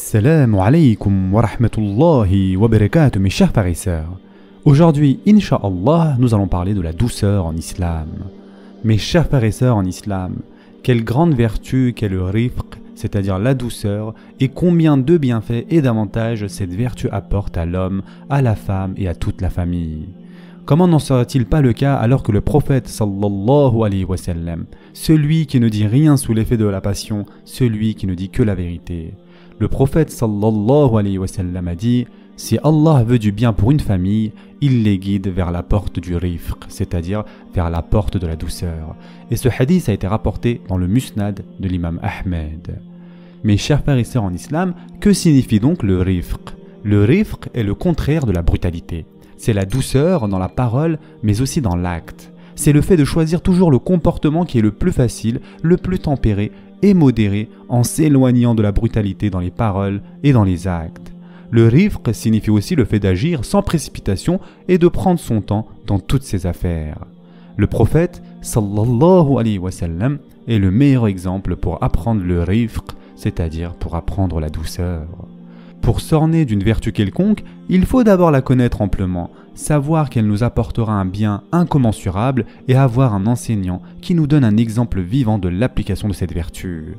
Assalamu alaikum wa rahmatullahi wa barakatuh, mes chers frères et sœurs. Aujourd'hui, Inch'Allah, nous allons parler de la douceur en islam. Mes chers frères et sœurs en islam, quelle grande vertu qu'est le rifq, c'est-à-dire la douceur, et combien de bienfaits et d'avantages cette vertu apporte à l'homme, à la femme et à toute la famille. Comment n'en serait-il pas le cas alors que le prophète sallallahu alayhi wa sallam, celui qui ne dit rien sous l'effet de la passion, celui qui ne dit que la vérité, le prophète sallallahu alayhi wa sallam a dit « Si Allah veut du bien pour une famille, il les guide vers la porte du rifq, c'est-à-dire vers la porte de la douceur. » Et ce hadith a été rapporté dans le musnad de l'imam Ahmed. Mes chers frères et sœurs en islam, que signifie donc le rifq? Le rifq est le contraire de la brutalité. C'est la douceur dans la parole, mais aussi dans l'acte. C'est le fait de choisir toujours le comportement qui est le plus facile, le plus tempéré et modéré, en s'éloignant de la brutalité dans les paroles et dans les actes. Le rifq signifie aussi le fait d'agir sans précipitation et de prendre son temps dans toutes ses affaires. Le prophète sallallahu alayhi wa sallam est le meilleur exemple pour apprendre le rifq, c'est-à-dire pour apprendre la douceur. Pour s'orner d'une vertu quelconque, il faut d'abord la connaître amplement, savoir qu'elle nous apportera un bien incommensurable et avoir un enseignant qui nous donne un exemple vivant de l'application de cette vertu.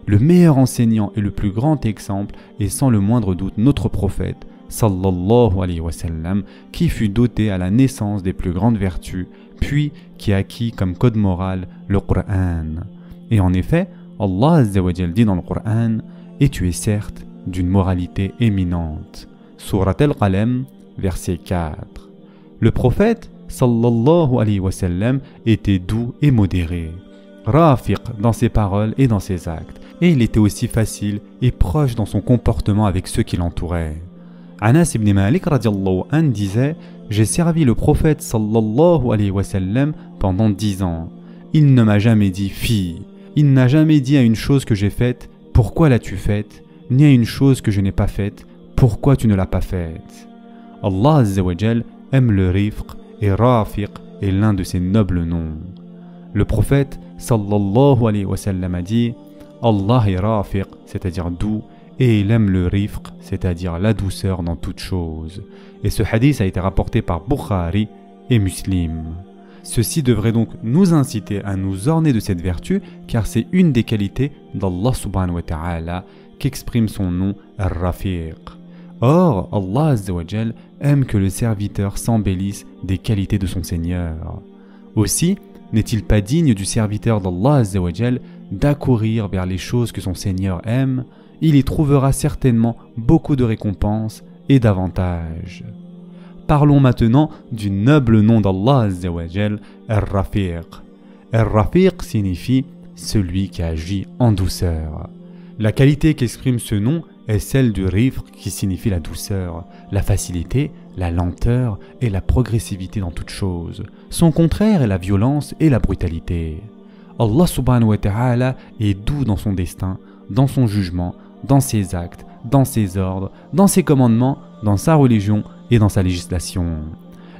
Le meilleur enseignant et le plus grand exemple est sans le moindre doute notre prophète, sallallahu alayhi wa sallam, qui fut doté à la naissance des plus grandes vertus, puis qui acquit comme code moral le Coran. Et en effet, Allah Azza wa Jal dit dans le Coran « Et tu es certes d'une moralité éminente » Surat Al-Qalam, verset 4. Le prophète, sallallahu alayhi wa sallam, était doux et modéré, rafiq dans ses paroles et dans ses actes, et il était aussi facile et proche dans son comportement avec ceux qui l'entouraient. Anas ibn Malik radiallahu anhu disait « J'ai servi le prophète sallallahu alayhi wa sallam pendant 10 ans. Il ne m'a jamais dit « fille ». Il n'a jamais dit à une chose que j'ai faite « pourquoi l'as-tu faite ?» ni à une chose que je n'ai pas faite « pourquoi tu ne l'as pas faite ?» Allah Azza wa Jal aime le rifq et rafiq est l'un de ses nobles noms. Le prophète sallallahu alayhi wa sallam a dit « Allah est rafiq, c'est-à-dire doux, et il aime le rifq, c'est-à-dire la douceur dans toute chose. » Et ce hadith a été rapporté par Bukhari et Muslim. Ceci devrait donc nous inciter à nous orner de cette vertu, car c'est une des qualités d'Allah subhanahu wa ta'ala qu'exprime son nom Ar-Rafiq. Or, Allah Azza wa Jal aime que le serviteur s'embellisse des qualités de son Seigneur. Aussi, n'est-il pas digne du serviteur d'Allah Azza wa Jal d'accourir vers les choses que son Seigneur aime? Il y trouvera certainement beaucoup de récompenses et d'avantages. Parlons maintenant du noble nom d'Allah Azza wa Jal, Ar-Rafiq. Ar-Rafiq signifie celui qui agit en douceur. La qualité qu'exprime ce nom est celle du rifq qui signifie la douceur, la facilité, la lenteur et la progressivité dans toute chose. Son contraire est la violence et la brutalité. Allah subhanahu wa ta'ala est doux dans son destin, dans son jugement, dans ses actes, dans ses ordres, dans ses commandements, dans sa religion et dans sa législation.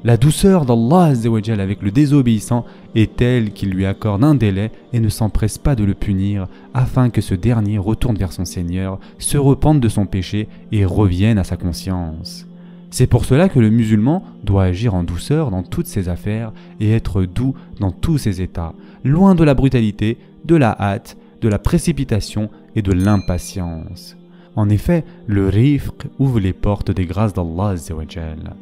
La douceur d'Allah Azza wa Jal avec le désobéissant est telle qu'il lui accorde un délai et ne s'empresse pas de le punir afin que ce dernier retourne vers son Seigneur, se repente de son péché et revienne à sa conscience. C'est pour cela que le musulman doit agir en douceur dans toutes ses affaires et être doux dans tous ses états, loin de la brutalité, de la hâte, de la précipitation et de l'impatience. En effet, le rifq ouvre les portes des grâces d'Allah Azza wa Jal.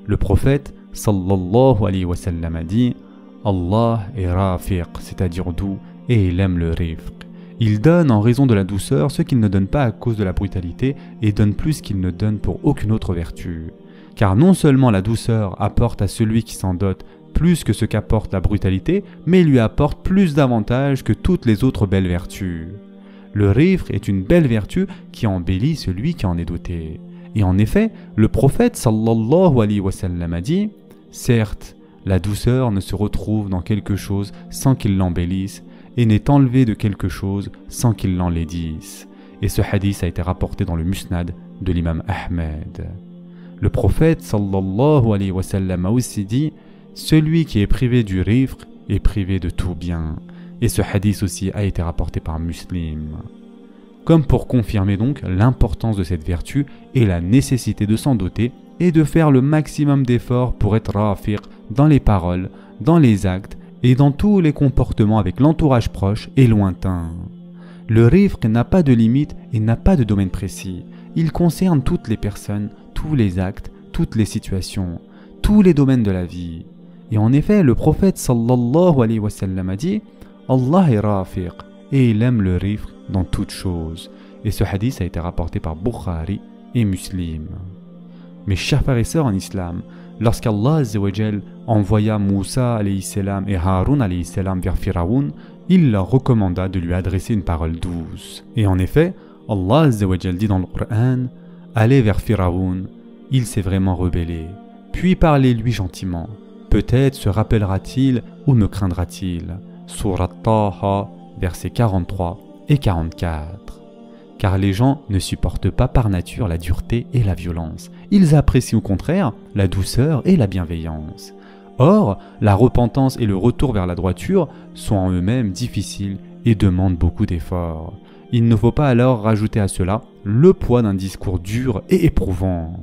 Le prophète sallallahu alayhi wa sallam a dit « Allah est rafiq, c'est-à-dire doux, et il aime le rifq. Il donne en raison de la douceur ce qu'il ne donne pas à cause de la brutalité et donne plus qu'il ne donne pour aucune autre vertu. Car non seulement la douceur apporte à celui qui s'en dote plus que ce qu'apporte la brutalité, mais il lui apporte plus d'avantages que toutes les autres belles vertus. Le rifq est une belle vertu qui embellit celui qui en est doté. Et en effet, le prophète sallallahu alayhi wa sallam a dit « Certes, la douceur ne se retrouve dans quelque chose sans qu'il l'embellisse, et n'est enlevée de quelque chose sans qu'il l'enlaidisse. » Et ce hadith a été rapporté dans le musnad de l'imam Ahmed. Le prophète sallallahu alayhi wa sallam a aussi dit « Celui qui est privé du rifq est privé de tout bien. » Et ce hadith aussi a été rapporté par Muslim. comme pour confirmer donc l'importance de cette vertu et la nécessité de s'en doter et de faire le maximum d'efforts pour être rafiq dans les paroles, dans les actes et dans tous les comportements avec l'entourage proche et lointain. Le rifq n'a pas de limite et n'a pas de domaine précis. Il concerne toutes les personnes, tous les actes, toutes les situations, tous les domaines de la vie. Et en effet, le prophète sallallahu alayhi wa sallam a dit « Allah est rafiq et il aime le rifq dans toutes choses. » Et ce hadith a été rapporté par Bukhari et Muslim. Mes chers frères et sœurs en islam, lorsqu'Allah envoya Moussa alayhi salam et Haroun alayhi salam vers Pharaon, il leur recommanda de lui adresser une parole douce. Et en effet, Allah dit dans le Coran « Allez vers Pharaon, il s'est vraiment rebellé. Puis parlez-lui gentiment. Peut-être se rappellera-t-il ou me craindra-t-il. » Surat Taha, versets 43 et 44. Car les gens ne supportent pas par nature la dureté et la violence. Ils apprécient au contraire la douceur et la bienveillance. Or, la repentance et le retour vers la droiture sont en eux-mêmes difficiles et demandent beaucoup d'efforts. Il ne faut pas alors rajouter à cela le poids d'un discours dur et éprouvant.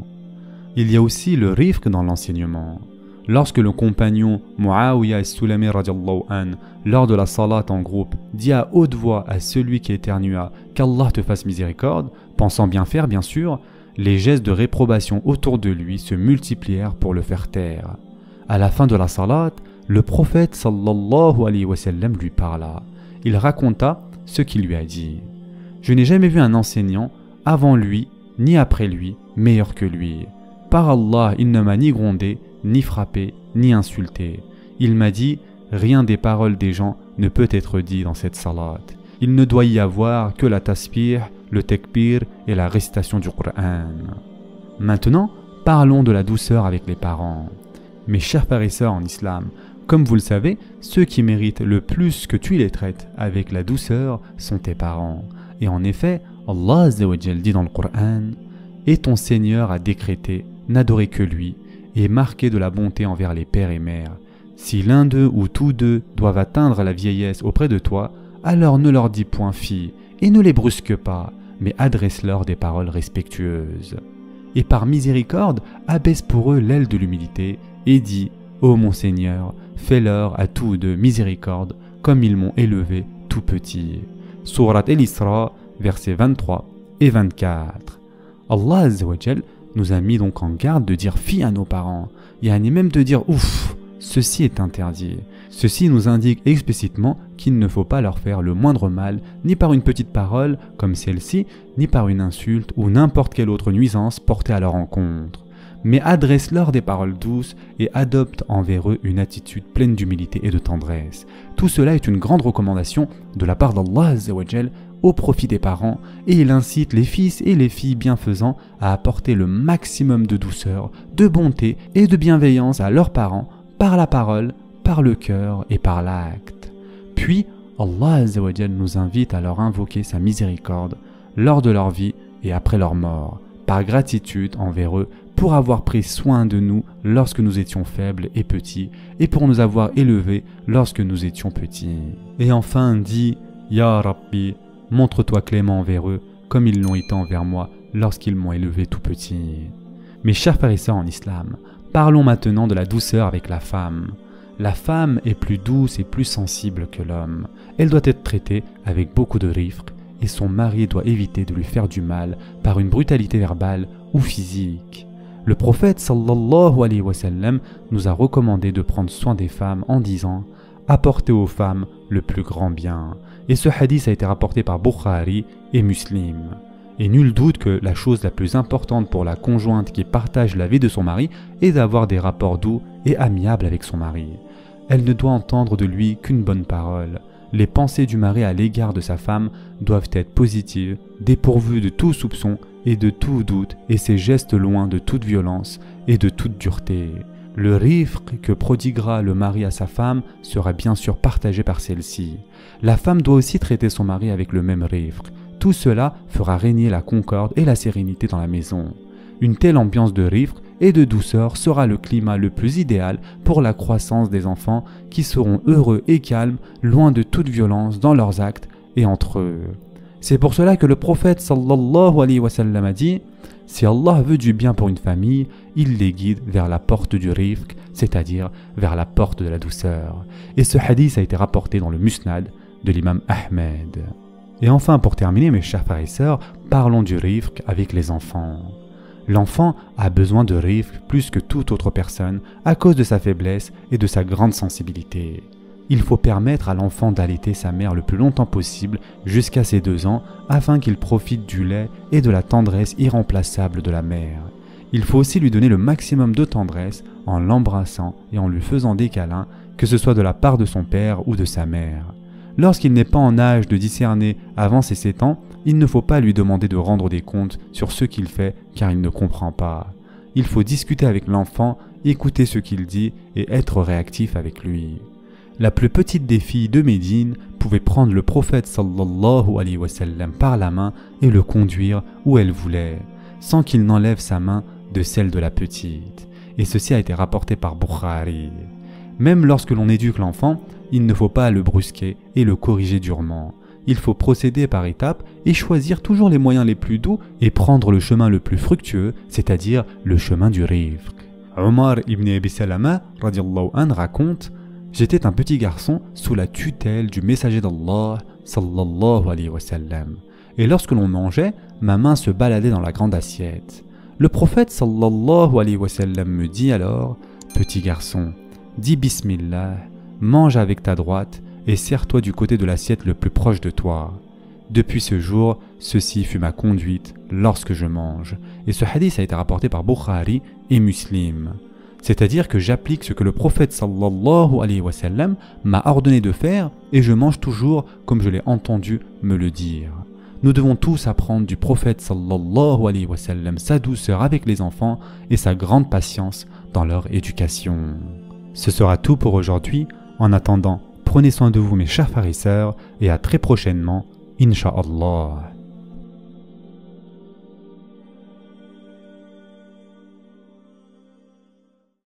Il y a aussi le rifq dans l'enseignement. Lorsque le compagnon Muawiyah as-Sulami radiallahu an, lors de la salat en groupe, dit à haute voix à celui qui éternua « Qu'Allah te fasse miséricorde », pensant bien faire bien sûr, les gestes de réprobation autour de lui se multiplièrent pour le faire taire. À la fin de la salat, le prophète sallallahu alayhi wa sallam lui parla. Il raconta ce qu'il lui a dit. « Je n'ai jamais vu un enseignant, avant lui, ni après lui, meilleur que lui. Par Allah, il ne m'a ni grondé, ni frappé, ni insulté. Il m'a dit, rien des paroles des gens ne peut être dit dans cette salat. Il ne doit y avoir que la tasbih, le takbir et la récitation du Coran. » Maintenant, parlons de la douceur avec les parents. Mes chers frères et sœurs en islam, comme vous le savez, ceux qui méritent le plus que tu les traites avec la douceur sont tes parents. Et en effet, Allah dit dans le Coran, « Et ton Seigneur a décrété, n'adorez que lui, et marquez de la bonté envers les pères et mères. Si l'un d'eux ou tous deux doivent atteindre la vieillesse auprès de toi, alors ne leur dis point fille, et ne les brusque pas, mais adresse-leur des paroles respectueuses. Et par miséricorde, abaisse pour eux l'aile de l'humilité, et dis, ô mon Seigneur, fais-leur à tous deux miséricorde, comme ils m'ont élevé tout petit. » Surat El-Isra, versets 23 et 24. Allah Azzawajal nous a mis donc en garde de dire fi à nos parents, et même de dire ouf, ceci est interdit. Ceci nous indique explicitement qu'il ne faut pas leur faire le moindre mal, ni par une petite parole comme celle-ci, ni par une insulte ou n'importe quelle autre nuisance portée à leur encontre. Mais adresse-leur des paroles douces et adopte envers eux une attitude pleine d'humilité et de tendresse. Tout cela est une grande recommandation de la part d'Allah Azzawajal au profit des parents, et il incite les fils et les filles bienfaisants à apporter le maximum de douceur, de bonté et de bienveillance à leurs parents par la parole, par le cœur et par l'acte. Puis, Allah Azzawajal nous invite à leur invoquer sa miséricorde lors de leur vie et après leur mort, par gratitude envers eux pour avoir pris soin de nous lorsque nous étions faibles et petits, et pour nous avoir élevés lorsque nous étions petits. Et enfin dit « Ya Rabbi » montre-toi clément envers eux, comme ils l'ont été envers moi lorsqu'ils m'ont élevé tout petit. Mes chers frères et sœurs en islam, parlons maintenant de la douceur avec la femme. La femme est plus douce et plus sensible que l'homme. Elle doit être traitée avec beaucoup de rifq, et son mari doit éviter de lui faire du mal par une brutalité verbale ou physique. Le prophète sallallahu alayhi wa sallam nous a recommandé de prendre soin des femmes en disant « Apportez aux femmes le plus grand bien ». Et ce hadith a été rapporté par Bukhari et Muslim. Et nul doute que la chose la plus importante pour la conjointe qui partage la vie de son mari est d'avoir des rapports doux et amiables avec son mari. Elle ne doit entendre de lui qu'une bonne parole. Les pensées du mari à l'égard de sa femme doivent être positives, dépourvues de tout soupçon et de tout doute, et ses gestes loin de toute violence et de toute dureté. Le rifq que prodiguera le mari à sa femme sera bien sûr partagé par celle-ci. La femme doit aussi traiter son mari avec le même rifq. Tout cela fera régner la concorde et la sérénité dans la maison. Une telle ambiance de rifq et de douceur sera le climat le plus idéal pour la croissance des enfants qui seront heureux et calmes, loin de toute violence dans leurs actes et entre eux. C'est pour cela que le prophète sallallahu alayhi wa sallam a dit: si Allah veut du bien pour une famille, il les guide vers la porte du rifq, c'est-à-dire vers la porte de la douceur. Et ce hadith a été rapporté dans le Musnad de l'imam Ahmed. Et enfin, pour terminer, mes chers frères et sœurs, parlons du rifq avec les enfants. L'enfant a besoin de rifq plus que toute autre personne à cause de sa faiblesse et de sa grande sensibilité. Il faut permettre à l'enfant d'allaiter sa mère le plus longtemps possible jusqu'à ses 2 ans afin qu'il profite du lait et de la tendresse irremplaçable de la mère. Il faut aussi lui donner le maximum de tendresse en l'embrassant et en lui faisant des câlins, que ce soit de la part de son père ou de sa mère. Lorsqu'il n'est pas en âge de discerner avant ses 7 ans, il ne faut pas lui demander de rendre des comptes sur ce qu'il fait car il ne comprend pas. Il faut discuter avec l'enfant, écouter ce qu'il dit et être réactif avec lui. La plus petite des filles de Médine pouvait prendre le prophète sallallahu alayhi wa sallam par la main et le conduire où elle voulait, sans qu'il n'enlève sa main de celle de la petite. Et ceci a été rapporté par Bukhari. Même lorsque l'on éduque l'enfant, il ne faut pas le brusquer et le corriger durement. Il faut procéder par étapes et choisir toujours les moyens les plus doux et prendre le chemin le plus fructueux, c'est-à-dire le chemin du rifq. Omar ibn Abi Salama radiallahu anhu raconte: j'étais un petit garçon sous la tutelle du messager d'Allah sallallahu alayhi wa sallam. Et lorsque l'on mangeait, ma main se baladait dans la grande assiette. Le prophète sallallahu alayhi wa sallam me dit alors: petit garçon, dis Bismillah, mange avec ta droite et serre-toi du côté de l'assiette le plus proche de toi. Depuis ce jour, ceci fut ma conduite lorsque je mange. Et ce hadith a été rapporté par Bukhari et Muslim. C'est-à-dire que j'applique ce que le prophète sallallahu alayhi wa sallam m'a ordonné de faire et je mange toujours comme je l'ai entendu me le dire. Nous devons tous apprendre du prophète sallallahu alayhi wa sallam sa douceur avec les enfants et sa grande patience dans leur éducation. Ce sera tout pour aujourd'hui. En attendant, prenez soin de vous mes chers frères et sœurs et à très prochainement, Inch'Allah.